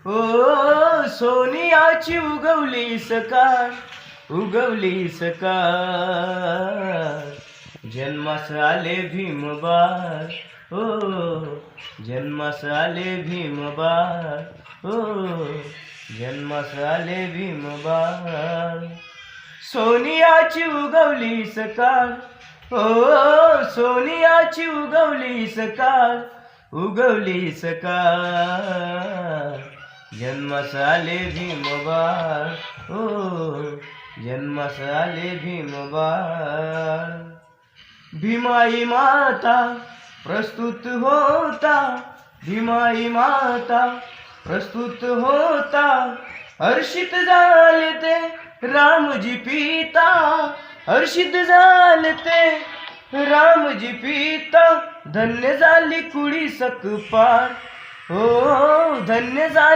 ओ सोनियाची उगवली सकाळ, उगवली सकाळ, जन्मास आले भीमबाळ, ओ जन्मास आले भीमबाळ, ओ जन्मास आले भीमबाळ. सोनियाची उगवली सकाळ, ओ सोनियाची उगवली सकाळ, उगवली सकाळ, जन्मास आले भीमबाळ, ओ जन्मास आले भीमबाळ. भीमाई माता प्रस्तुत होता, भीमाई माता प्रस्तुत होता, हर्षित झाले ते रामजी पिता, हर्षित झाले ते रामजी पिता, धन्य झाली कुडी सकपाळ, हो धन्य झाली